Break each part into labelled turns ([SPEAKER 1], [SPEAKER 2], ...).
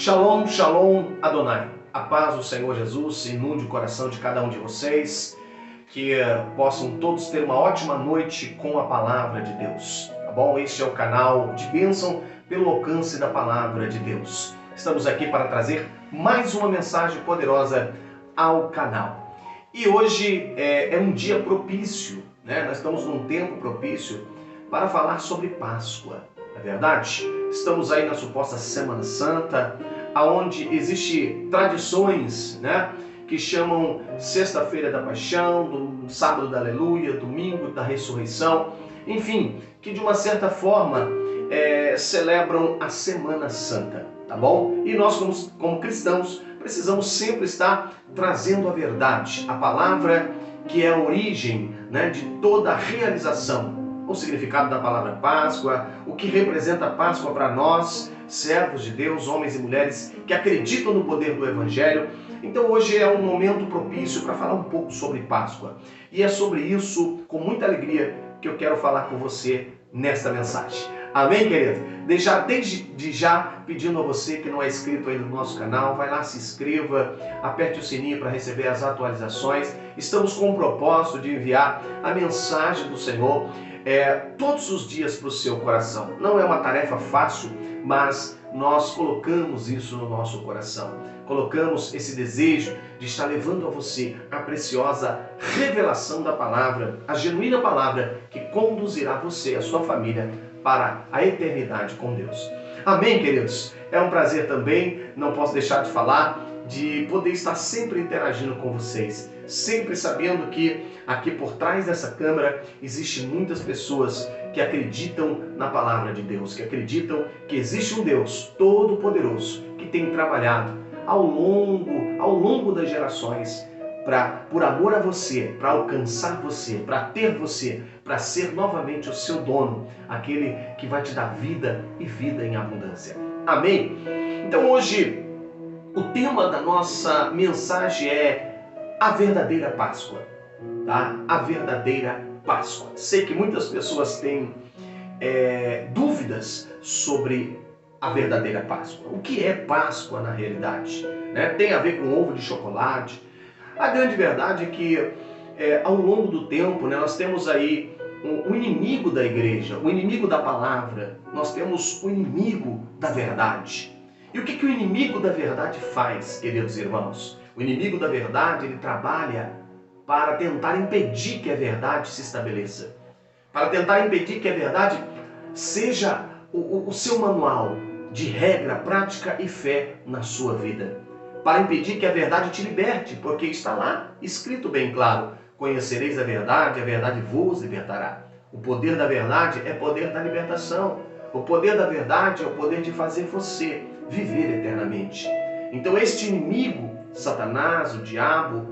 [SPEAKER 1] Shalom, shalom, Adonai. A paz do Senhor Jesus inunde o coração de cada um de vocês, que possam todos ter uma ótima noite com a palavra de Deus, tá bom? Este é o canal de bênção pelo alcance da palavra de Deus. Estamos aqui para trazer mais uma mensagem poderosa ao canal. E hoje é um dia propício, né? Nós estamos num tempo propício para falar sobre Páscoa, não é verdade? Estamos aí na suposta Semana Santa, onde existem tradições, né, que chamam Sexta-feira da Paixão, Sábado da Aleluia, Domingo da Ressurreição, enfim, que de uma certa forma celebram a Semana Santa, tá bom? E nós, como cristãos, precisamos sempre estar trazendo a verdade, a palavra que é a origem, né, de toda a realização. O significado da palavra Páscoa, o que representa a Páscoa para nós, servos de Deus, homens e mulheres que acreditam no poder do Evangelho. Então hoje é um momento propício para falar um pouco sobre Páscoa. E é sobre isso, com muita alegria, que eu quero falar com você nesta mensagem. Amém, querido? Desde já, pedindo a você que não é inscrito aí no nosso canal, vai lá, se inscreva, aperte o sininho para receber as atualizações. Estamos com o propósito de enviar a mensagem do Senhor todos os dias para o seu coração. Não é uma tarefa fácil, mas nós colocamos isso no nosso coração. Colocamos esse desejo de estar levando a você a preciosa revelação da palavra, a genuína palavra que conduzirá você e a sua família para a eternidade com Deus. Amém, queridos? É um prazer também, não posso deixar de falar, de poder estar sempre interagindo com vocês, sempre sabendo que aqui por trás dessa câmera existem muitas pessoas que acreditam na palavra de Deus, que acreditam que existe um Deus todo-poderoso que tem trabalhado ao longo das gerações por amor a você, para alcançar você, para ter você, para ser novamente o seu dono, aquele que vai te dar vida e vida em abundância. Amém? Então hoje o tema da nossa mensagem é a verdadeira Páscoa, tá? A verdadeira Páscoa. Sei que muitas pessoas têm dúvidas sobre a verdadeira Páscoa. O que é Páscoa na realidade? Né? Tem a ver com ovo de chocolate? A grande verdade é que ao longo do tempo, né, nós temos aí o inimigo da igreja, o inimigo da palavra, nós temos o inimigo da verdade. E o que o inimigo da verdade faz, queridos irmãos? O inimigo da verdade, ele trabalha para tentar impedir que a verdade se estabeleça, para tentar impedir que a verdade seja o seu manual de regra, prática e fé na sua vida, para impedir que a verdade te liberte, porque está lá escrito bem claro: conhecereis a verdade vos libertará. O poder da verdade é poder da libertação. O poder da verdade é o poder de fazer você viver eternamente. Então este inimigo, Satanás, o diabo,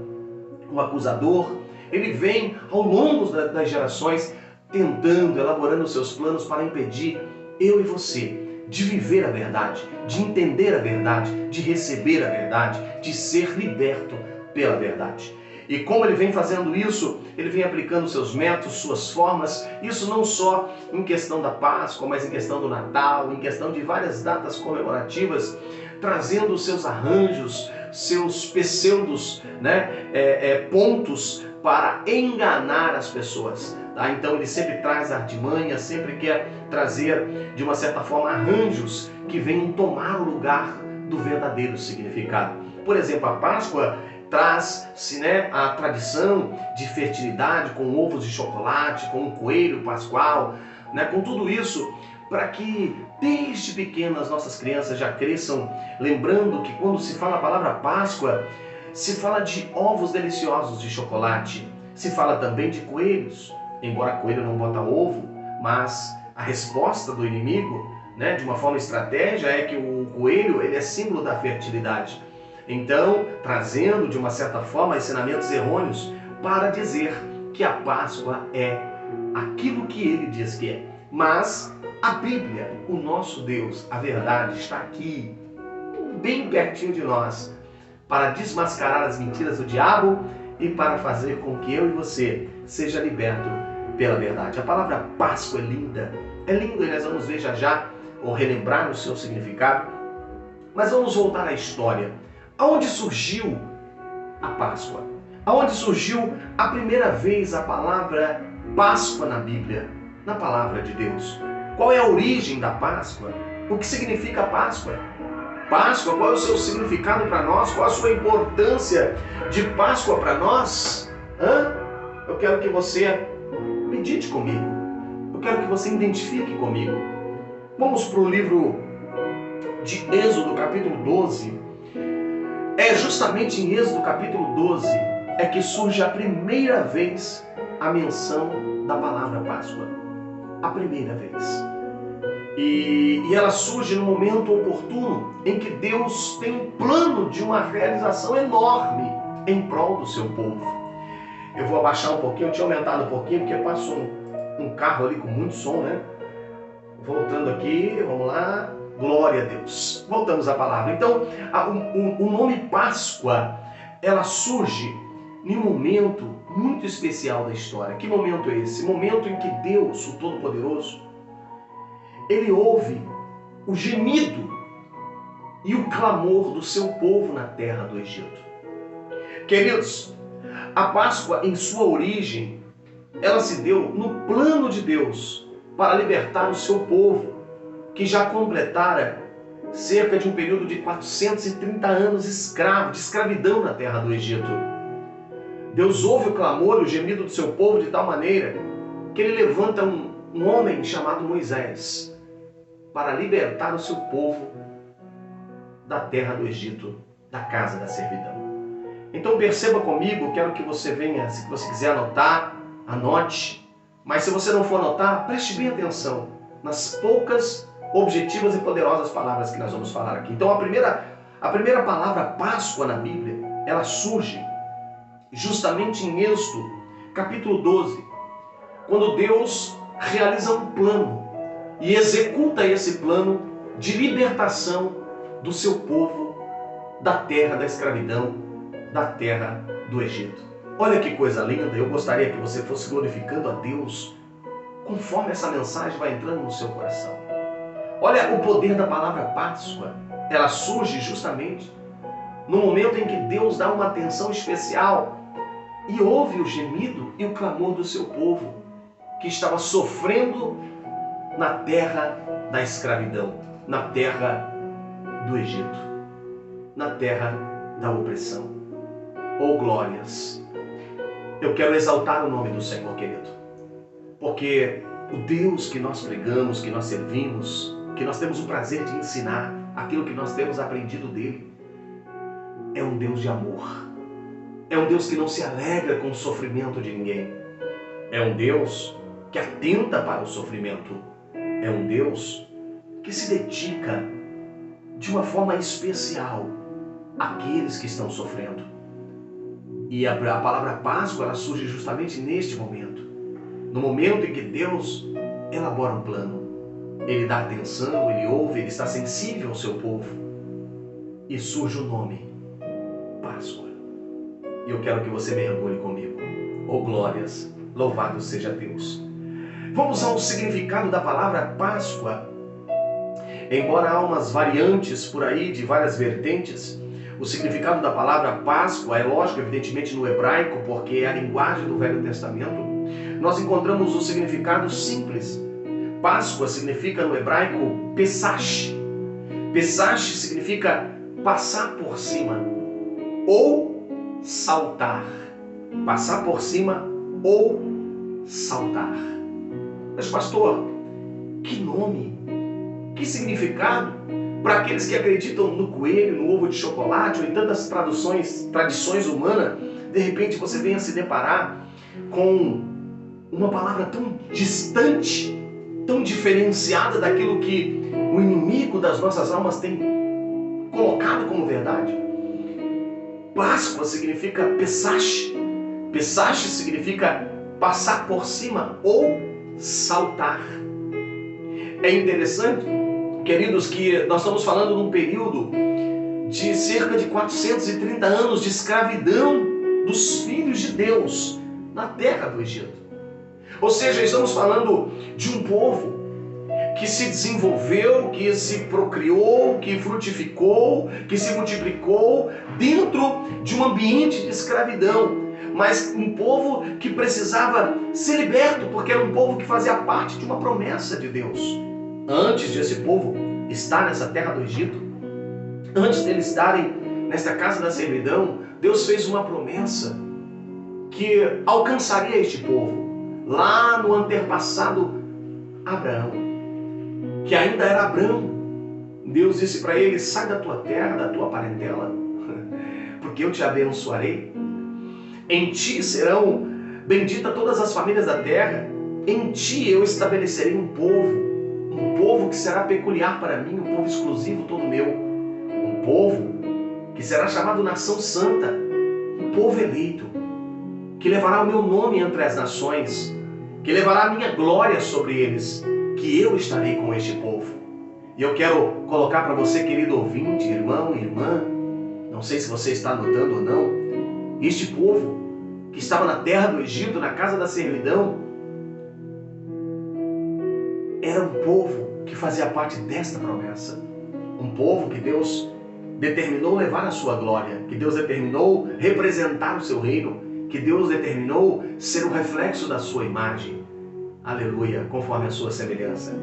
[SPEAKER 1] o acusador, ele vem ao longo das gerações tentando, elaborando seus planos para impedir eu e você de viver a verdade, de entender a verdade, de receber a verdade, de ser liberto pela verdade. E como ele vem fazendo isso, ele vem aplicando seus métodos, suas formas, isso não só em questão da Páscoa, mas em questão do Natal, em questão de várias datas comemorativas, trazendo seus arranjos, seus pseudos, pontos para enganar as pessoas. Tá? Então ele sempre traz artimanha, sempre quer trazer, de uma certa forma, arranjos que venham tomar o lugar do verdadeiro significado. Por exemplo, a Páscoa traz-se, a tradição de fertilidade com ovos de chocolate, com um coelho pascual, com tudo isso, para que desde pequenas nossas crianças já cresçam lembrando que quando se fala a palavra Páscoa, se fala de ovos deliciosos de chocolate, se fala também de coelhos, embora coelho não bota ovo, mas a resposta do inimigo, de uma forma estratégia, é que o coelho ele é símbolo da fertilidade. Então, trazendo de uma certa forma ensinamentos errôneos para dizer que a Páscoa é aquilo que ele diz que é. Mas a Bíblia, o nosso Deus, a verdade, está aqui, bem pertinho de nós, para desmascarar as mentiras do diabo e para fazer com que eu e você seja liberto pela verdade. A palavra Páscoa é linda e nós vamos ver já ou relembrar o seu significado. Mas vamos voltar à história. Aonde surgiu a Páscoa? Aonde surgiu a primeira vez a palavra Páscoa na Bíblia, na palavra de Deus? Qual é a origem da Páscoa? O que significa Páscoa? Páscoa, qual é o seu significado para nós? Qual a sua importância de Páscoa para nós? Eu quero que você medite comigo. Eu quero que você identifique comigo. Vamos para o livro de Êxodo, capítulo 12. É justamente em Êxodo, capítulo 12, é que surge a primeira vez a menção da palavra Páscoa. A primeira vez. E ela surge no momento oportuno em que Deus tem um plano de uma realização enorme em prol do seu povo. Eu vou abaixar um pouquinho, eu tinha aumentado um pouquinho, porque passou um carro ali com muito som, né? Voltando aqui, vamos lá. Glória a Deus. Voltamos à palavra. Então, o nome Páscoa, ela surge em um momento muito especial da história. Que momento é esse? Momento em que Deus, o Todo-Poderoso, ele ouve o gemido e o clamor do seu povo na terra do Egito. Queridos, a Páscoa em sua origem, ela se deu no plano de Deus para libertar o seu povo, que já completara cerca de um período de 430 anos escravo, de escravidão na terra do Egito. Deus ouve o clamor e o gemido do seu povo de tal maneira que ele levanta um homem chamado Moisés para libertar o seu povo da terra do Egito, da casa da servidão. Então perceba comigo, quero que você venha, se você quiser anotar, anote, mas se você não for anotar, preste bem atenção nas poucas objetivas e poderosas palavras que nós vamos falar aqui. Então a primeira palavra Páscoa na Bíblia, ela surge justamente em Êxodo, capítulo 12, quando Deus realiza um plano e executa esse plano de libertação do seu povo da terra da escravidão, da terra do Egito. Olha que coisa linda, eu gostaria que você fosse glorificando a Deus conforme essa mensagem vai entrando no seu coração. Olha o poder da palavra Páscoa, ela surge justamente no momento em que Deus dá uma atenção especial e ouve o gemido e o clamor do seu povo, que estava sofrendo na terra da escravidão, na terra do Egito, na terra da opressão. Oh glórias! Eu quero exaltar o nome do Senhor, querido, porque o Deus que nós pregamos, que nós servimos, que nós temos o prazer de ensinar, aquilo que nós temos aprendido dele, é um Deus de amor. É um Deus que não se alegra com o sofrimento de ninguém. É um Deus que atenta para o sofrimento. É um Deus que se dedica de uma forma especial àqueles que estão sofrendo. E a palavra Páscoa, ela surge justamente neste momento. No momento em que Deus elabora um plano. Ele dá atenção, ele ouve, ele está sensível ao seu povo. E surge o nome Páscoa. E eu quero que você mergulhe comigo. Oh glórias, louvado seja Deus. Vamos ao significado da palavra Páscoa. Embora há umas variantes por aí, de várias vertentes, o significado da palavra Páscoa é lógico, evidentemente no hebraico, porque é a linguagem do Velho Testamento. Nós encontramos o significado simples. Páscoa significa no hebraico Pesach. Pesach significa passar por cima ou saltar. Passar por cima ou saltar. Mas pastor, que nome, que significado para aqueles que acreditam no coelho, no ovo de chocolate ou em tantas tradições humanas. De repente você venha se deparar com uma palavra tão distante, tão diferenciada daquilo que o inimigo das nossas almas tem colocado como verdade. Páscoa significa Pesach. Pesach significa passar por cima ou saltar. É interessante, queridos, que nós estamos falando de um período de cerca de 430 anos de escravidão dos filhos de Deus na terra do Egito. Ou seja, estamos falando de um povo que se desenvolveu, que se procriou, que frutificou, que se multiplicou dentro de um ambiente de escravidão, mas um povo que precisava ser liberto, porque era um povo que fazia parte de uma promessa de Deus. Antes de esse povo estar nessa terra do Egito, antes deles estarem nesta casa da servidão, Deus fez uma promessa que alcançaria este povo lá no antepassado Abraão, que ainda era Abraão. Deus disse para ele: sai da tua terra, da tua parentela, porque eu te abençoarei. Em ti serão benditas todas as famílias da terra. Em ti eu estabelecerei um povo que será peculiar para mim, um povo exclusivo todo meu, um povo que será chamado nação santa, um povo eleito, que levará o meu nome entre as nações, que levará a minha glória sobre eles, que eu estarei com este povo. E eu quero colocar para você, querido ouvinte, irmão e irmã, não sei se você está notando ou não, este povo que estava na terra do Egito, na casa da servidão, era um povo que fazia parte desta promessa. Um povo que Deus determinou levar a sua glória, que Deus determinou representar o seu reino, que Deus determinou ser o reflexo da sua imagem. Aleluia, conforme a sua semelhança.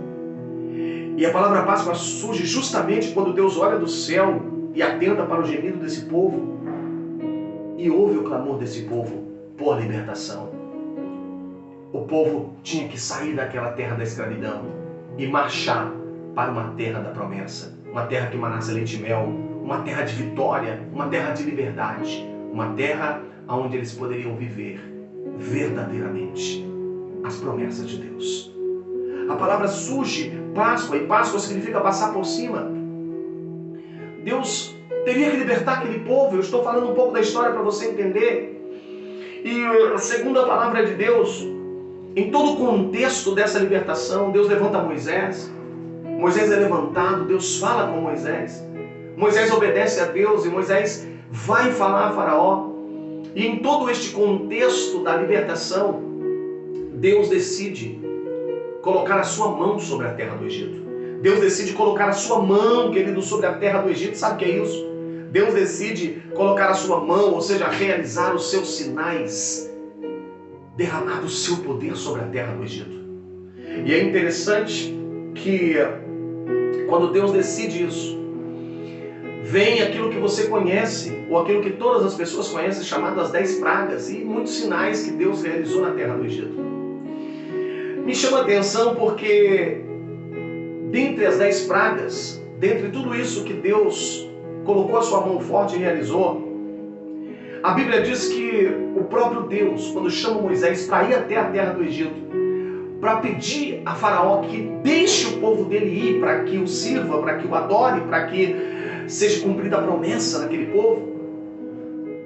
[SPEAKER 1] E a palavra Páscoa surge justamente quando Deus olha do céu e atenta para o gemido desse povo e ouve o clamor desse povo por libertação. O povo tinha que sair daquela terra da escravidão e marchar para uma terra da promessa, uma terra que manasse leite e mel, uma terra de vitória, uma terra de liberdade, uma terra onde eles poderiam viver verdadeiramente as promessas de Deus. A palavra surge, Páscoa, e Páscoa significa passar por cima. Deus teria que libertar aquele povo. Eu estou falando um pouco da história para você entender. E segundo a palavra de Deus, em todo o contexto dessa libertação, Deus levanta Moisés. Moisés é levantado, Deus fala com Moisés. Moisés obedece a Deus e Moisés vai falar a Faraó. E em todo este contexto da libertação, Deus decide colocar a sua mão sobre a terra do Egito. Deus decide colocar a sua mão, querido, sobre a terra do Egito. Sabe o que é isso? Deus decide colocar a sua mão, ou seja, realizar os seus sinais, derramar o seu poder sobre a terra do Egito. E é interessante que quando Deus decide isso, vem aquilo que você conhece, ou aquilo que todas as pessoas conhecem, chamado as 10 pragas, e muitos sinais que Deus realizou na terra do Egito. Me chama a atenção porque, dentre as 10 pragas, dentre tudo isso que Deus colocou a sua mão forte e realizou, a Bíblia diz que o próprio Deus, quando chama Moisés para ir até a terra do Egito, para pedir a Faraó que deixe o povo dele ir, para que o sirva, para que o adore, para que seja cumprida a promessa naquele povo,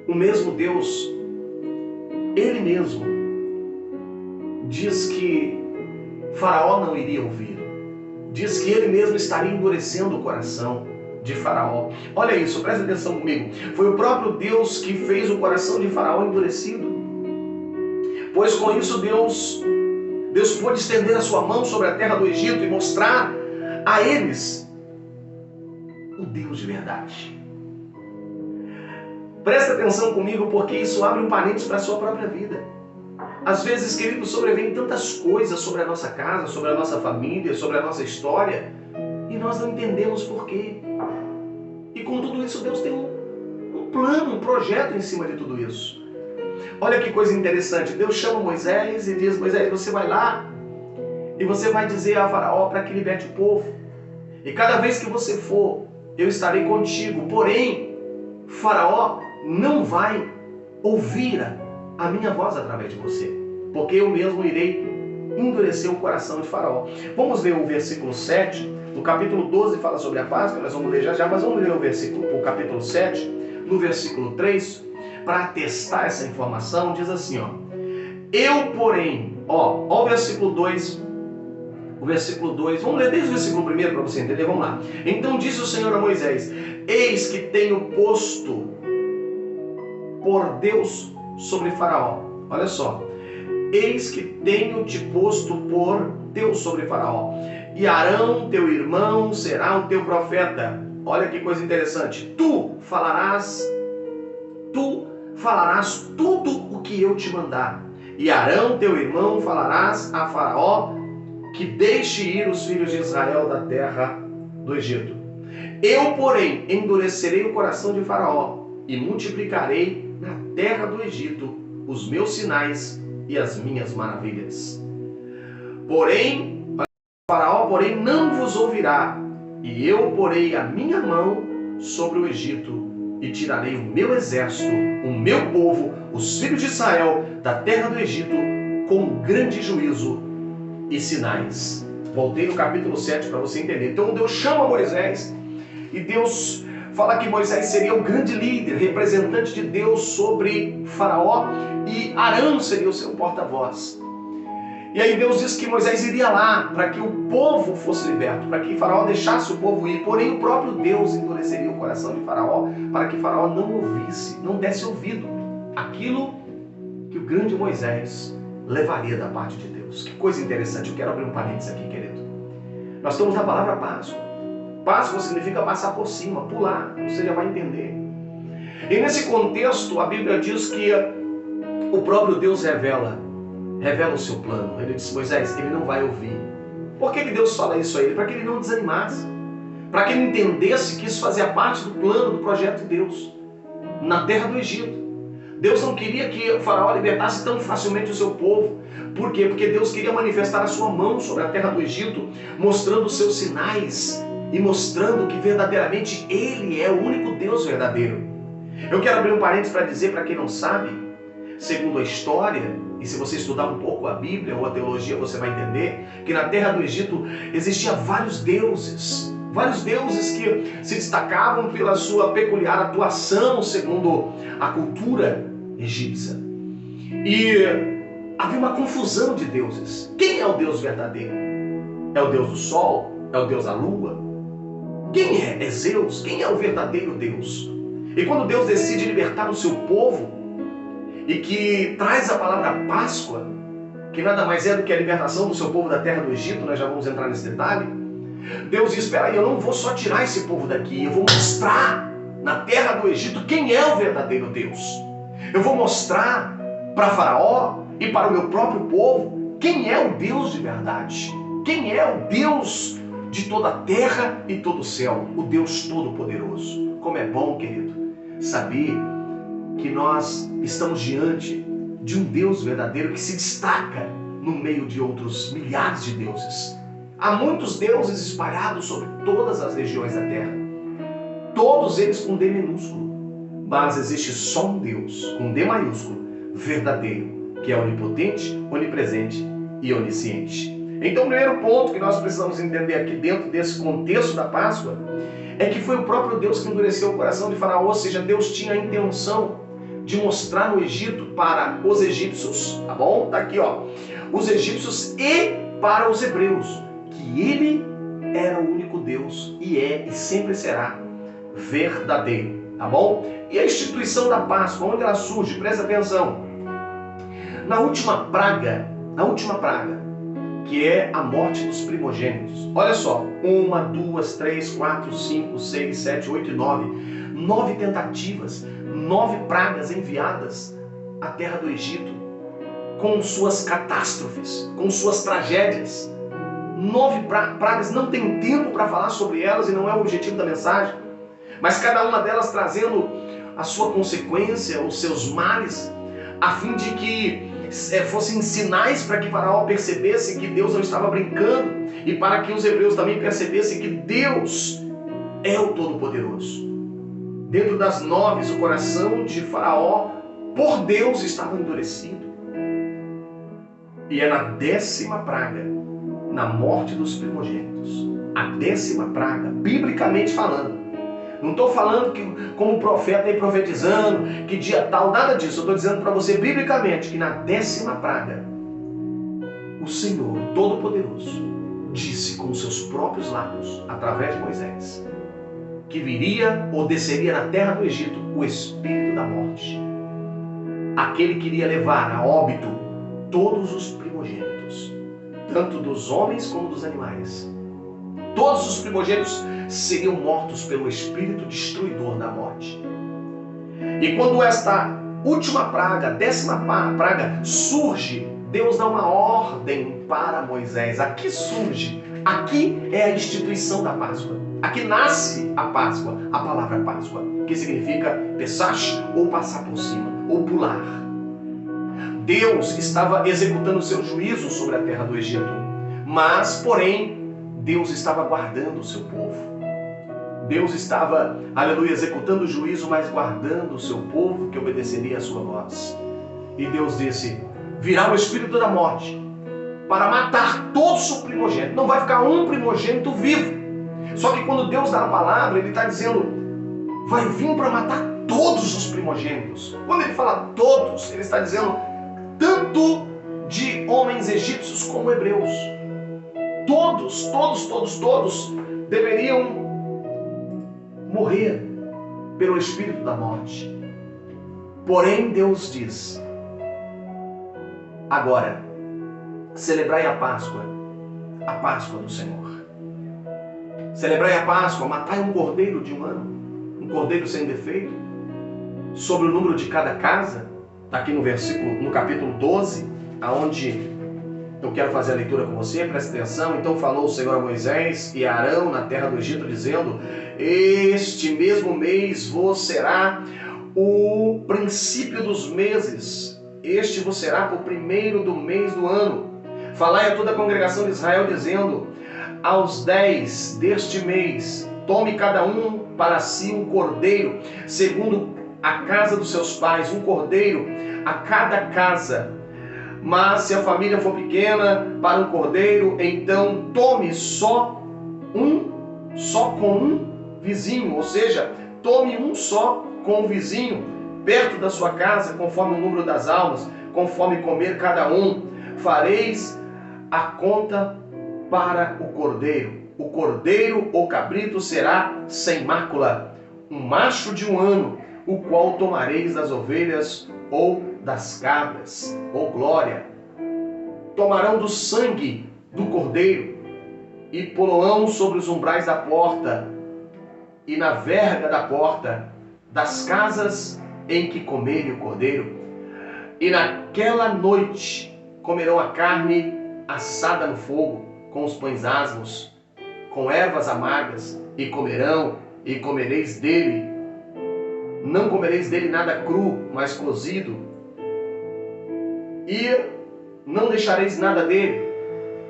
[SPEAKER 1] o mesmo Deus, Ele mesmo, diz que Faraó não iria ouvir. Diz que Ele mesmo estaria endurecendo o coração de Faraó. Olha isso, presta atenção comigo. Foi o próprio Deus que fez o coração de Faraó endurecido. Pois com isso Deus pôde estender a sua mão sobre a terra do Egito e mostrar a eles o Deus de verdade. Presta atenção comigo, porque isso abre um parênteses para a sua própria vida. Às vezes, querido, sobrevêm tantas coisas sobre a nossa casa, sobre a nossa família, sobre a nossa história, e nós não entendemos por quê. E com tudo isso, Deus tem um plano, um projeto em cima de tudo isso. Olha que coisa interessante. Deus chama Moisés e diz: Moisés, você vai lá e você vai dizer a Faraó para que liberte o povo. E cada vez que você for, eu estarei contigo. Porém, Faraó não vai ouvir a minha voz através de você, porque eu mesmo irei endurecer o coração de Faraó. Vamos ver o versículo 7, no capítulo 12 fala sobre a Páscoa, nós vamos ler já, mas vamos ler o capítulo 7, no versículo 3, para atestar essa informação. Diz assim, ó: eu, porém, ó o versículo 2, vamos ler desde o versículo 1 para você entender, vamos lá. Então disse o Senhor a Moisés: eis que tenho posto por Deus sobre Faraó. Olha só. eis que tenho-te posto por Deus sobre Faraó, e Arão, teu irmão, será o teu profeta. Olha que coisa interessante. Tu falarás tudo o que eu te mandar. E Arão, teu irmão, falarás a Faraó que deixe ir os filhos de Israel da terra do Egito. Eu, porém, endurecerei o coração de Faraó e multiplicarei na terra do Egito os meus sinais e as minhas maravilhas. Faraó, porém, não vos ouvirá, e eu porei a minha mão sobre o Egito e tirarei o meu exército, o meu povo, os filhos de Israel, da terra do Egito, com grande juízo e sinais. Voltei no capítulo 7 para você entender. Então Deus chama Moisés e Deus fala que Moisés seria o grande líder, representante de Deus sobre Faraó, e Arão seria o seu porta-voz. E aí Deus diz que Moisés iria lá para que o povo fosse liberto, para que Faraó deixasse o povo ir. Porém, o próprio Deus endureceria o coração de Faraó para que Faraó não ouvisse, não desse ouvido aquilo que o grande Moisés levaria da parte de Deus. Que coisa interessante. Eu quero abrir um parênteses aqui, querido. Nós estamos na palavra Páscoa. Páscoa significa passar por cima, pular. Você já vai entender. E nesse contexto, a Bíblia diz que o próprio Deus revela o seu plano. Ele disse: Moisés, ele não vai ouvir. Por que Deus fala isso a ele? Para que ele não desanimasse. Para que ele entendesse que isso fazia parte do plano, do projeto de Deus na terra do Egito. Deus não queria que o Faraó libertasse tão facilmente o seu povo. Por quê? Porque Deus queria manifestar a sua mão sobre a terra do Egito, mostrando os seus sinais e mostrando que verdadeiramente Ele é o único Deus verdadeiro. Eu quero abrir um parênteses para dizer, para quem não sabe, segundo a história, e se você estudar um pouco a Bíblia ou a teologia, você vai entender que na terra do Egito existiam vários deuses que se destacavam pela sua peculiar atuação segundo a cultura egípcia. E havia uma confusão de deuses. Quem é o Deus verdadeiro? É o Deus do Sol? É o Deus da Lua? Quem é? É Zeus? Quem é o verdadeiro Deus? E quando Deus decide libertar o seu povo, e que traz a palavra Páscoa, que nada mais é do que a libertação do seu povo da terra do Egito, nós já vamos entrar nesse detalhe. Deus diz: espera aí, eu não vou só tirar esse povo daqui, eu vou mostrar na terra do Egito quem é o verdadeiro Deus. Eu vou mostrar para Faraó e para o meu próprio povo quem é o Deus de verdade, quem é o Deus de toda a terra e todo o céu, o Deus Todo-Poderoso. Como é bom, querido, saber que nós estamos diante de um Deus verdadeiro que se destaca no meio de outros milhares de deuses. Há muitos deuses espalhados sobre todas as regiões da terra, todos eles com D minúsculo, mas existe só um Deus com D maiúsculo, verdadeiro, que é onipotente, onipresente e onisciente. Então, o primeiro ponto que nós precisamos entender aqui dentro desse contexto da Páscoa é que foi o próprio Deus que endureceu o coração de Faraó, ou seja, Deus tinha a intenção de mostrar no Egito para os egípcios, tá bom? Tá aqui, ó, os egípcios e para os hebreus, que ele era o único Deus e é e sempre será verdadeiro, tá bom? E a instituição da Páscoa, onde ela surge? Presta atenção. Na última praga, que é a morte dos primogênitos. Olha só, 1, 2, 3, 4, 5, 6, 7, 8 e 9. 9 tentativas, 9 pragas enviadas à terra do Egito, com suas catástrofes, com suas tragédias. 9 pragas, não tem tempo para falar sobre elas e não é o objetivo da mensagem, mas cada uma delas trazendo a sua consequência, os seus males, a fim de que fossem sinais para que Faraó percebesse que Deus não estava brincando e para que os hebreus também percebessem que Deus é o Todo-Poderoso. Dentro das 9, o coração de Faraó por Deus estava endurecido. E é na 10ª praga, na morte dos primogênitos, a 10ª praga, biblicamente falando. Não estou falando que como profeta aí profetizando, que dia tal, nada disso. Eu estou dizendo para você biblicamente que na 10ª praga, o Senhor Todo-Poderoso disse com seus próprios lábios, através de Moisés, que viria ou desceria na terra do Egito o espírito da morte. Aquele que iria levar a óbito todos os primogênitos, tanto dos homens como dos animais. Todos os primogênitos seriam mortos pelo espírito destruidor da morte. E quando esta última praga, 10ª praga, surge, Deus dá uma ordem para Moisés. Aqui surge, aqui é a instituição da Páscoa. Aqui nasce a Páscoa, a palavra Páscoa, que significa Pesach, ou passar por cima, ou pular. Deus estava executando seu juízo sobre a terra do Egito, mas, porém, Deus estava guardando o seu povo. Deus estava, aleluia, executando o juízo, mas guardando o seu povo que obedeceria à sua voz. E Deus disse: virá o espírito da morte para matar todos os primogênitos. Não vai ficar um primogênito vivo. Só que quando Deus dá a palavra, Ele está dizendo: vai vir para matar todos os primogênitos. Quando Ele fala todos, Ele está dizendo tanto de homens egípcios como hebreus. Todos deveriam morrer pelo espírito da morte. Porém, Deus diz: agora, celebrai a Páscoa do Senhor. Celebrai a Páscoa, matai um cordeiro de um ano, um cordeiro sem defeito, sobre o número de cada casa. Está aqui no capítulo 12, aonde eu quero fazer a leitura com você, presta atenção. Então falou o Senhor a Moisés e a Arão na terra do Egito, dizendo: este mesmo mês vos será o princípio dos meses, este vos será por primeiro do mês do ano. Falai a toda a congregação de Israel, dizendo: aos 10 deste mês, tome cada um para si um cordeiro, segundo a casa dos seus pais, um cordeiro a cada casa. Mas se a família for pequena para um cordeiro, então tome só com um vizinho, ou seja, tome um só com o vizinho, perto da sua casa, conforme o número das almas, conforme comer cada um. Fareis a conta para o cordeiro. O cordeiro ou cabrito será sem mácula, um macho de um ano, o qual tomareis das ovelhas ou das cabras, ou glória. Tomarão do sangue do cordeiro e poloão sobre os umbrais da porta e na verga da porta das casas em que comerem o cordeiro. E naquela noite comerão a carne assada no fogo, com os pães asmos, com ervas amargas, e comerão, e comereis dele. Não comereis dele nada cru, mas cozido, e não deixareis nada dele.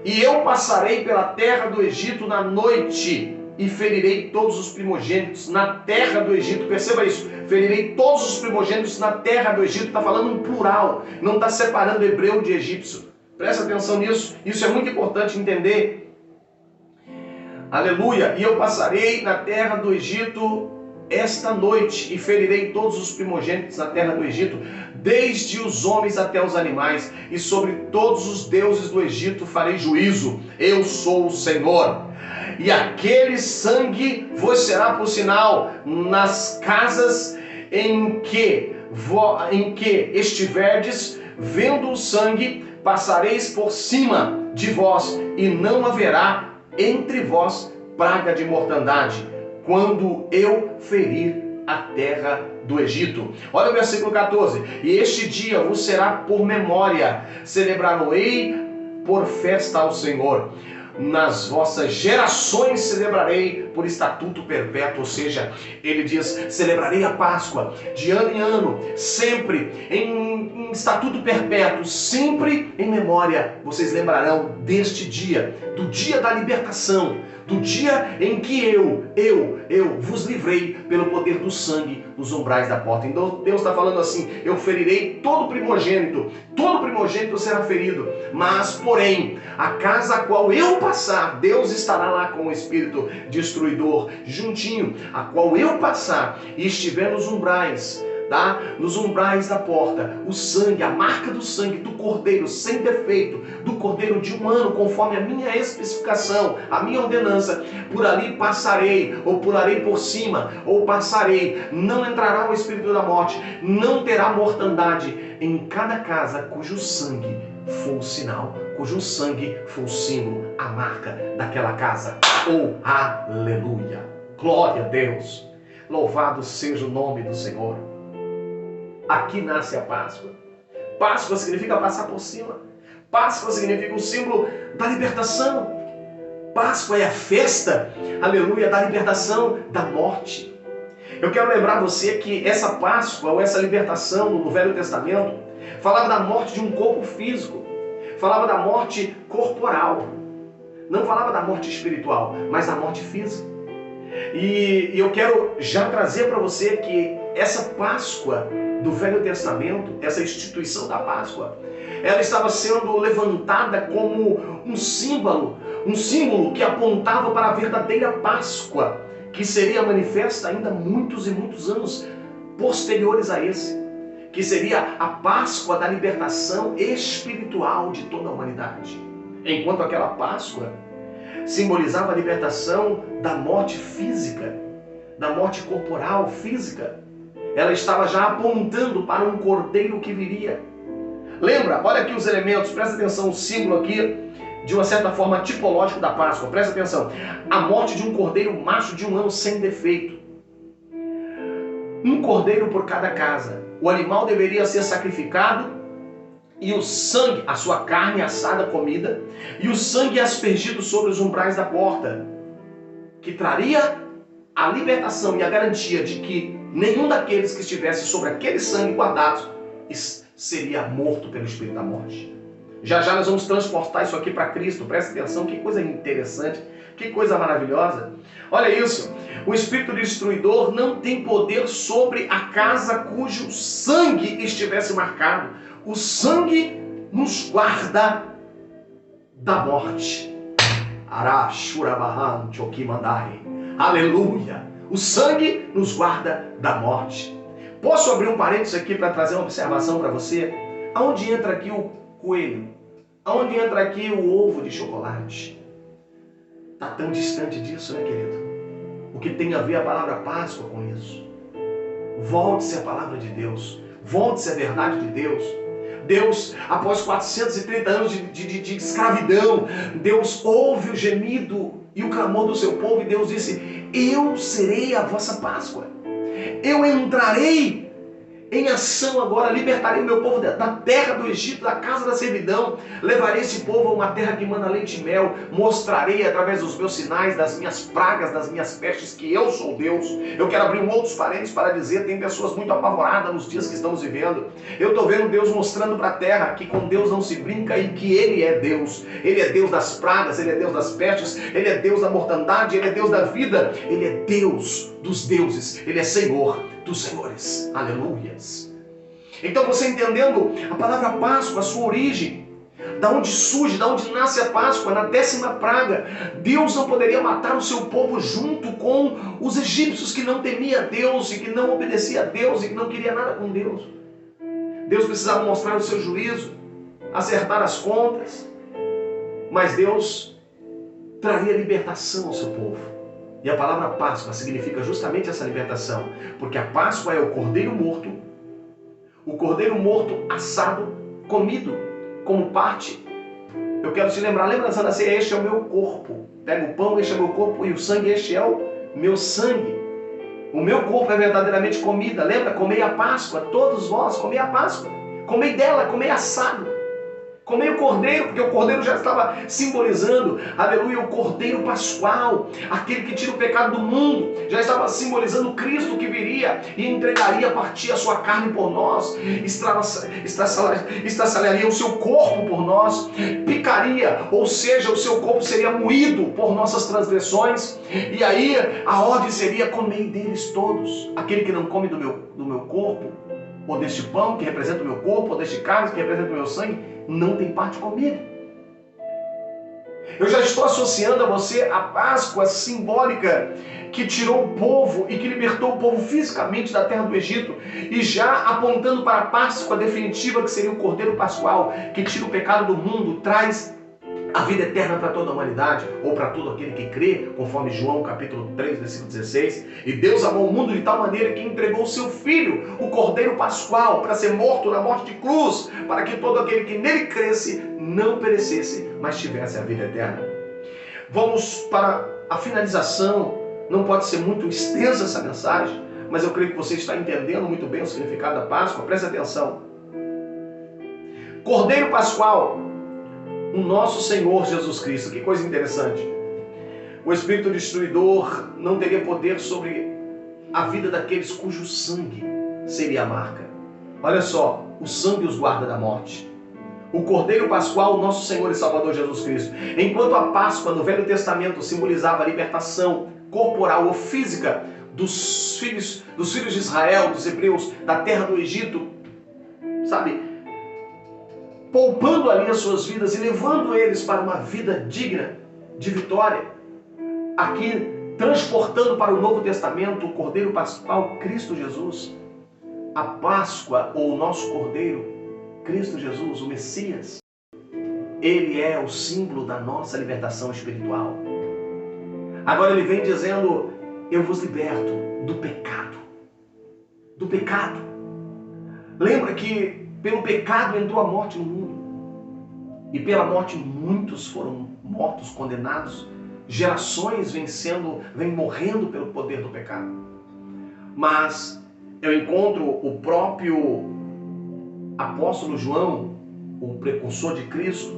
[SPEAKER 1] E eu passarei pela terra do Egito na noite, e ferirei todos os primogênitos na terra do Egito. Perceba isso, ferirei todos os primogênitos na terra do Egito. Está falando em plural, não está separando hebreu de egípcio. Presta atenção nisso, isso é muito importante entender. Aleluia! E eu passarei na terra do Egito esta noite, e ferirei todos os primogênitos na terra do Egito, desde os homens até os animais, e sobre todos os deuses do Egito farei juízo. Eu sou o Senhor. E aquele sangue vos será por sinal nas casas em que estiverdes. Vendo o sangue, passareis por cima de vós, e não haverá entre vós praga de mortandade, quando eu ferir a terra do Egito. Olha o versículo 14. E este dia vos será por memória, celebrarei por festa ao Senhor. Nas vossas gerações celebrarei por estatuto perpétuo. Ou seja, ele diz: celebrarei a Páscoa de ano em ano, sempre em estatuto perpétuo, sempre em memória. Vocês lembrarão deste dia, do dia da libertação, do dia em que eu vos livrei pelo poder do sangue nos umbrais da porta. Então Deus está falando assim: eu ferirei todo primogênito será ferido, mas porém a casa a qual eu passar, Deus estará lá com o espírito destruidor juntinho, a qual eu passar e estiver nos umbrais, tá? Nos umbrais da porta, o sangue, a marca do sangue do cordeiro sem defeito, do cordeiro de um ano, conforme a minha especificação, a minha ordenança, por ali passarei, ou pularei por cima, ou passarei. Não entrará o espírito da morte, não terá mortandade em cada casa cujo sangue foi o sinal, cujo sangue foi o símbolo, a marca daquela casa. Oh, aleluia! Glória a Deus! Louvado seja o nome do Senhor. Aqui nasce a Páscoa. Páscoa significa passar por cima. Páscoa significa o símbolo da libertação. Páscoa é a festa, aleluia, da libertação da morte. Eu quero lembrar você que essa Páscoa, ou essa libertação no Velho Testamento, falava da morte de um corpo físico, falava da morte corporal, não falava da morte espiritual, mas da morte física. E eu quero já trazer para você que essa Páscoa do Velho Testamento, essa instituição da Páscoa, ela estava sendo levantada como um símbolo que apontava para a verdadeira Páscoa, que seria manifesta ainda muitos e muitos anos posteriores a esse, que seria a Páscoa da libertação espiritual de toda a humanidade. Enquanto aquela Páscoa simbolizava a libertação da morte física, da morte corporal, física, ela estava já apontando para um cordeiro que viria. Lembra? Olha aqui os elementos, presta atenção, o símbolo aqui, de uma certa forma tipológico da Páscoa. Presta atenção. A morte de um cordeiro macho de 1 ano sem defeito. Um cordeiro por cada casa. O animal deveria ser sacrificado e o sangue, a sua carne assada, comida, e o sangue aspergido sobre os umbrais da porta, que traria a libertação e a garantia de que nenhum daqueles que estivesse sobre aquele sangue guardado seria morto pelo espírito da morte. Já já nós vamos transportar isso aqui para Cristo. Presta atenção, que coisa interessante, que coisa maravilhosa. Olha isso, o espírito destruidor não tem poder sobre a casa cujo sangue estivesse marcado. O sangue nos guarda da morte. Arashurabahan Chokimandai. Aleluia! O sangue nos guarda da morte. Posso abrir um parênteses aqui para trazer uma observação para você? Aonde entra aqui o coelho? Aonde entra aqui o ovo de chocolate? Está tão distante disso, né, querido? O que tem a ver a palavra Páscoa com isso? Volte-se à palavra de Deus. Volte-se à verdade de Deus. Deus, após 430 anos de escravidão, Deus ouve o gemido e o clamor do seu povo, e Deus disse: eu serei a vossa Páscoa. Eu entrarei em ação agora, libertarei o meu povo da terra do Egito, da casa da servidão, levarei esse povo a uma terra que manda leite e mel, mostrarei através dos meus sinais, das minhas pragas, das minhas pestes, que eu sou Deus. Eu quero abrir outros parênteses para dizer, tem pessoas muito apavoradas nos dias que estamos vivendo. Eu estou vendo Deus mostrando para a terra que com Deus não se brinca e que Ele é Deus. Ele é Deus das pragas, Ele é Deus das pestes, Ele é Deus da mortandade, Ele é Deus da vida, Ele é Deus dos deuses, Ele é Senhor dos senhores. Aleluias. Então você entendendo a palavra Páscoa, a sua origem, da onde surge, da onde nasce a Páscoa, na 10ª praga, Deus não poderia matar o seu povo junto com os egípcios que não temia Deus e que não obedecia a Deus e que não queria nada com Deus. Deus precisava mostrar o seu juízo, acertar as contas, mas Deus traria libertação ao seu povo. E a palavra Páscoa significa justamente essa libertação, porque a Páscoa é o cordeiro morto assado, comido como parte. Eu quero te lembrar, lembra dessa ceia, este é o meu corpo. Pega o pão, este é o meu corpo, e o sangue, este é o meu sangue. O meu corpo é verdadeiramente comida. Lembra? Comei a Páscoa, todos vós, comei a Páscoa. Comei dela, comei assado. Comei o cordeiro, porque o cordeiro já estava simbolizando, aleluia, o cordeiro pascual, aquele que tira o pecado do mundo, já estava simbolizando Cristo que viria e entregaria, partia a sua carne por nós, estraçalharia o seu corpo por nós, picaria, ou seja, o seu corpo seria moído por nossas transgressões, e aí a ordem seria: comei deles todos. Aquele que não come do meu corpo, ou deste pão que representa o meu corpo, ou deste cálice que representa o meu sangue, não tem parte comigo. Eu já estou associando a você a Páscoa simbólica que tirou o povo e que libertou o povo fisicamente da terra do Egito, e já apontando para a Páscoa definitiva, que seria o Cordeiro Pascual, que tira o pecado do mundo, traz a vida eterna para toda a humanidade, ou para todo aquele que crê, conforme João capítulo 3, versículo 16. E Deus amou o mundo de tal maneira que entregou o seu Filho, o Cordeiro Pascual, para ser morto na morte de cruz, para que todo aquele que nele cresce não perecesse, mas tivesse a vida eterna. Vamos para a finalização. Não pode ser muito extensa essa mensagem, mas eu creio que você está entendendo muito bem o significado da Páscoa. Preste atenção. Cordeiro Pascual, o nosso Senhor Jesus Cristo. Que coisa interessante. O Espírito Destruidor não teria poder sobre a vida daqueles cujo sangue seria a marca. Olha só, o sangue os guarda da morte. O Cordeiro Pascual, o nosso Senhor e Salvador Jesus Cristo. Enquanto a Páscoa no Velho Testamento simbolizava a libertação corporal ou física dos filhos de Israel, dos hebreus, da terra do Egito, sabe? Poupando ali as suas vidas e levando eles para uma vida digna de vitória. Aqui, transportando para o Novo Testamento o Cordeiro Pascual, Cristo Jesus. A Páscoa, ou o nosso Cordeiro, Cristo Jesus, o Messias, ele é o símbolo da nossa libertação espiritual. Agora ele vem dizendo: eu vos liberto do pecado. Do pecado. Lembra que pelo pecado entrou a morte no mundo. E pela morte muitos foram mortos, condenados. Gerações vêm morrendo pelo poder do pecado. Mas eu encontro o próprio apóstolo João, o precursor de Cristo,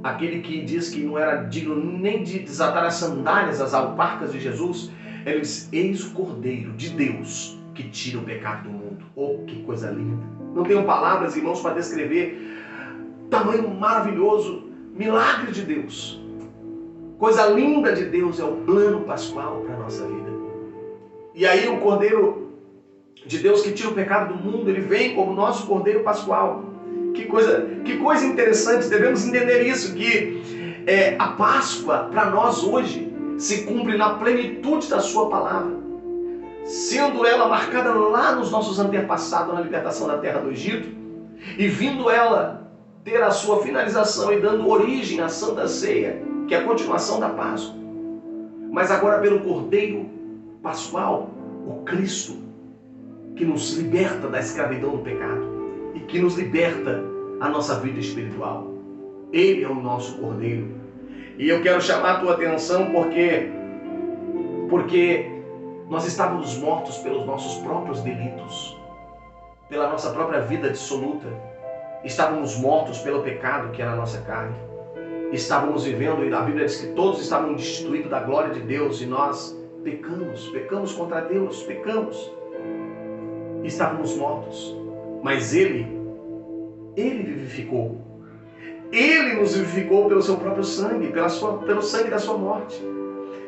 [SPEAKER 1] aquele que diz que não era digno nem de desatar as sandálias, as alparcas de Jesus. Ele diz: eis o Cordeiro de Deus que tira o pecado do mundo. Oh, que coisa linda! Não tenho palavras, irmãos, para descrever tamanho maravilhoso, milagre de Deus. Coisa linda de Deus é o plano pascual para a nossa vida. E aí o Cordeiro de Deus que tira o pecado do mundo, ele vem como nosso Cordeiro Pascual. Que coisa interessante, devemos entender isso, que a Páscoa para nós hoje se cumpre na plenitude da sua palavra, sendo ela marcada lá nos nossos antepassados na libertação da terra do Egito, e vindo ela ter a sua finalização e dando origem à Santa Ceia, que é a continuação da Páscoa. Mas agora pelo Cordeiro Pascual, o Cristo, que nos liberta da escravidão do pecado e que nos liberta a nossa vida espiritual. Ele é o nosso Cordeiro. E eu quero chamar a tua atenção porque nós estávamos mortos pelos nossos próprios delitos, pela nossa própria vida dissoluta. Estávamos mortos pelo pecado que era a nossa carne. Estávamos vivendo, e a Bíblia diz que todos estavam destituídos da glória de Deus, e nós pecamos contra Deus, pecamos. Estávamos mortos, mas Ele vivificou. Ele nos vivificou pelo seu próprio sangue, pelo sangue da sua morte.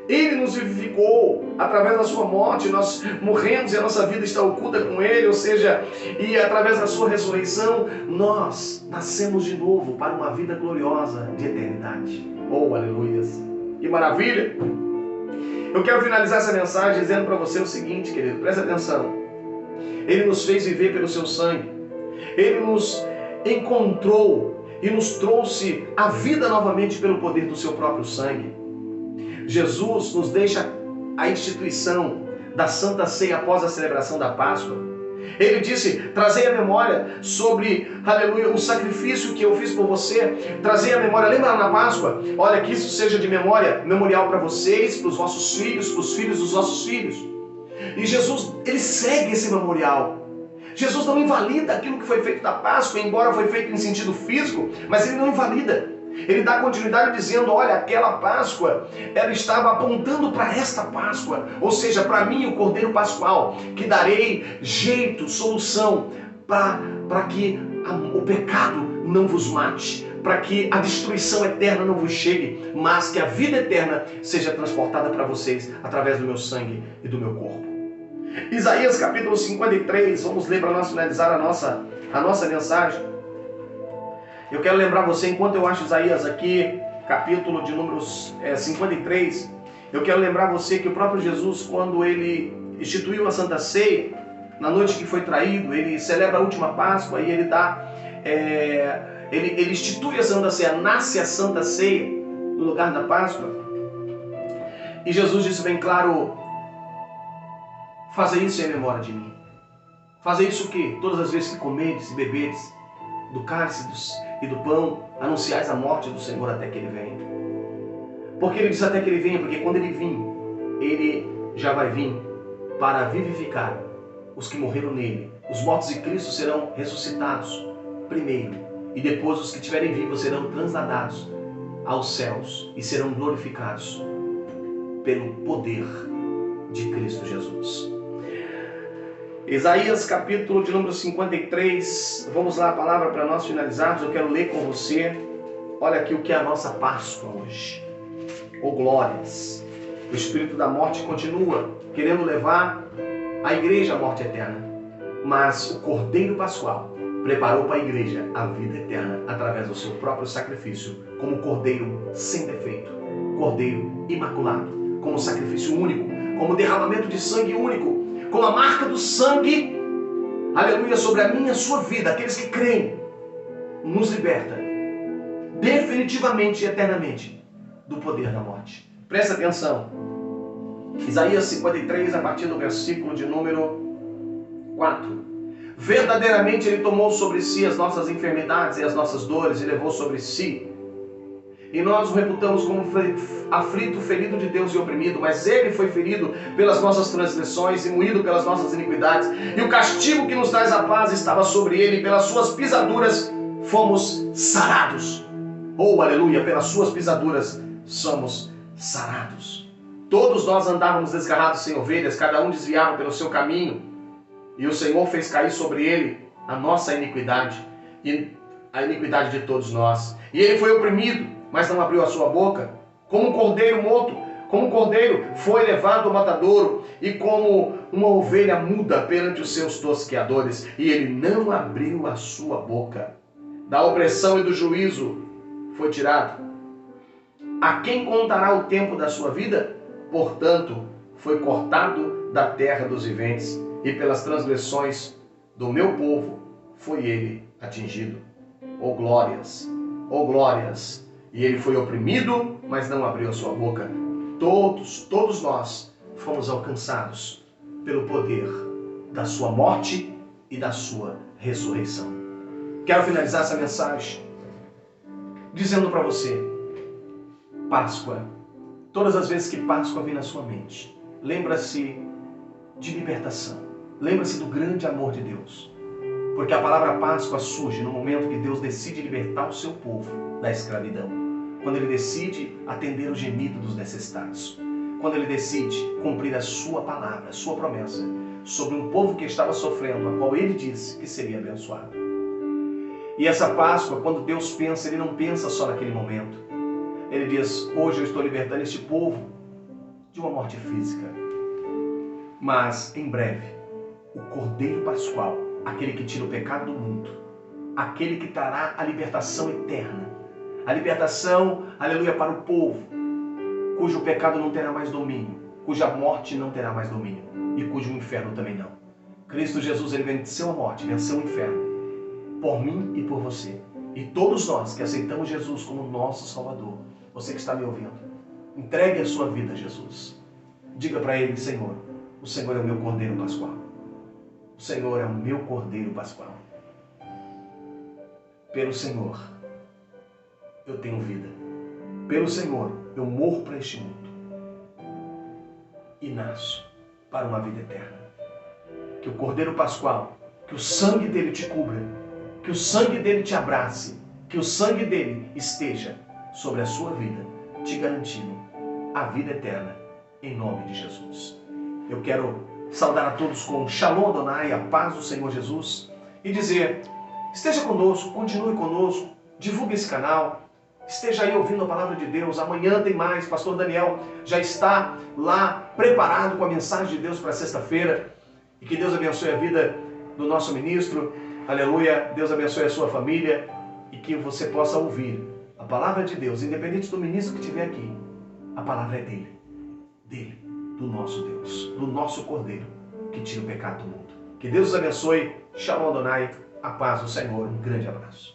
[SPEAKER 1] Ele nos vivificou através da sua morte. Nós morremos e a nossa vida está oculta com Ele, ou seja, e através da sua ressurreição, nós nascemos de novo para uma vida gloriosa de eternidade. Oh, aleluias! Que maravilha! Eu quero finalizar essa mensagem dizendo para você o seguinte, querido, presta atenção. Ele nos fez viver pelo seu sangue. Ele nos encontrou e nos trouxe a vida novamente pelo poder do seu próprio sangue. Jesus nos deixa a instituição da Santa Ceia após a celebração da Páscoa. Ele disse: trazei a memória sobre, aleluia, o sacrifício que eu fiz por você. Trazei a memória, lembra lá na Páscoa? Olha, que isso seja de memorial para vocês, para os vossos filhos, para os filhos dos vossos filhos. E Jesus, ele segue esse memorial. Jesus não invalida aquilo que foi feito da Páscoa, embora foi feito em sentido físico, mas ele não invalida. Ele dá continuidade dizendo: olha, aquela Páscoa, ela estava apontando para esta Páscoa, ou seja, para mim, o Cordeiro Pascual, que darei jeito, solução, para que o pecado não vos mate, para que a destruição eterna não vos chegue, mas que a vida eterna seja transportada para vocês através do meu sangue e do meu corpo. Isaías capítulo 53, vamos ler para nós finalizar a nossa mensagem. Eu quero lembrar você, enquanto eu acho Isaías aqui, capítulo de números 53, eu quero lembrar você que o próprio Jesus, quando ele instituiu a Santa Ceia, na noite que foi traído, ele celebra a última Páscoa e ele dá ele institui a Santa Ceia, nasce a Santa Ceia no lugar da Páscoa. E Jesus disse bem claro: fazei isso em memória de mim. Fazei isso o quê? Todas as vezes que comedes e bebedes do cálice e do pão, anunciais a morte do Senhor até que Ele venha. Porque Ele diz até que Ele venha, porque quando Ele vir, Ele já vai vir para vivificar os que morreram nele. Os mortos em Cristo serão ressuscitados primeiro, e depois os que estiverem vivos serão transladados aos céus e serão glorificados pelo poder de Cristo Jesus. Isaías capítulo de número 53, vamos lá a palavra para nós finalizarmos. Eu quero ler com você, olha aqui o que é a nossa Páscoa hoje. Oh glórias! O espírito da morte continua querendo levar a igreja à morte eterna, mas o Cordeiro Pascual preparou para a igreja a vida eterna através do seu próprio sacrifício, como Cordeiro sem defeito, Cordeiro imaculado, como sacrifício único, como derramamento de sangue único, com a marca do sangue, aleluia, sobre a minha e a sua vida. Aqueles que creem, nos liberta definitivamente e eternamente do poder da morte. Presta atenção, Isaías 53, a partir do versículo de número 4. Verdadeiramente Ele tomou sobre si as nossas enfermidades e as nossas dores e levou sobre si. E nós o reputamos como aflito, ferido de Deus e oprimido, mas Ele foi ferido pelas nossas transgressões e moído pelas nossas iniquidades. E o castigo que nos traz a paz estava sobre Ele, e pelas suas pisaduras fomos sarados. Oh, aleluia, pelas suas pisaduras somos sarados. Todos nós andávamos desgarrados sem ovelhas, cada um desviava pelo seu caminho, e o Senhor fez cair sobre Ele a nossa iniquidade, e a iniquidade de todos nós. E Ele foi oprimido, mas não abriu a sua boca. Como um cordeiro morto, como um cordeiro foi levado ao matadouro, e como uma ovelha muda perante os seus tosqueadores, e Ele não abriu a sua boca. Da opressão e do juízo foi tirado. A quem contará o tempo da sua vida? Portanto, foi cortado da terra dos viventes, e pelas transgressões do meu povo foi Ele atingido. Oh glórias! Oh glórias! E Ele foi oprimido, mas não abriu a sua boca. Todos nós fomos alcançados pelo poder da sua morte e da sua ressurreição. Quero finalizar essa mensagem dizendo para você: Páscoa, todas as vezes que Páscoa vem na sua mente, lembra-se de libertação. Lembra-se do grande amor de Deus. Porque a palavra Páscoa surge no momento que Deus decide libertar o seu povo da escravidão. Quando Ele decide atender o gemido dos necessitados. Quando Ele decide cumprir a sua palavra, a sua promessa, sobre um povo que estava sofrendo, a qual Ele disse que seria abençoado. E essa Páscoa, quando Deus pensa, Ele não pensa só naquele momento. Ele diz: hoje eu estou libertando este povo de uma morte física. Mas, em breve, o Cordeiro Pascual, aquele que tira o pecado do mundo, aquele que trará a libertação eterna, a libertação, aleluia, para o povo, cujo pecado não terá mais domínio, cuja morte não terá mais domínio e cujo inferno também não. Cristo Jesus, Ele venceu a morte, venceu o inferno, por mim e por você. E todos nós que aceitamos Jesus como nosso Salvador, você que está me ouvindo, entregue a sua vida a Jesus. Diga para Ele: Senhor, o Senhor é o meu Cordeiro Pascual. O Senhor é o meu Cordeiro Pascual. Pelo Senhor eu tenho vida. Pelo Senhor eu morro para este mundo e nasço para uma vida eterna. Que o Cordeiro Pascual, que o sangue dele te cubra, que o sangue dele te abrace, que o sangue dele esteja sobre a sua vida, te garantindo a vida eterna, em nome de Jesus. Eu quero saudar a todos com Shalom Adonai, a paz do Senhor Jesus, e dizer: esteja conosco, continue conosco, divulgue esse canal, esteja aí ouvindo a palavra de Deus. Amanhã tem mais. Pastor Daniel já está lá preparado com a mensagem de Deus para sexta-feira. E que Deus abençoe a vida do nosso ministro. Aleluia. Deus abençoe a sua família e que você possa ouvir a palavra de Deus, independente do ministro que estiver aqui. A palavra é dele, do nosso Deus, do nosso Cordeiro que tira o pecado do mundo. Que Deus os abençoe. Shalom Adonai, a paz do Senhor. Um grande abraço.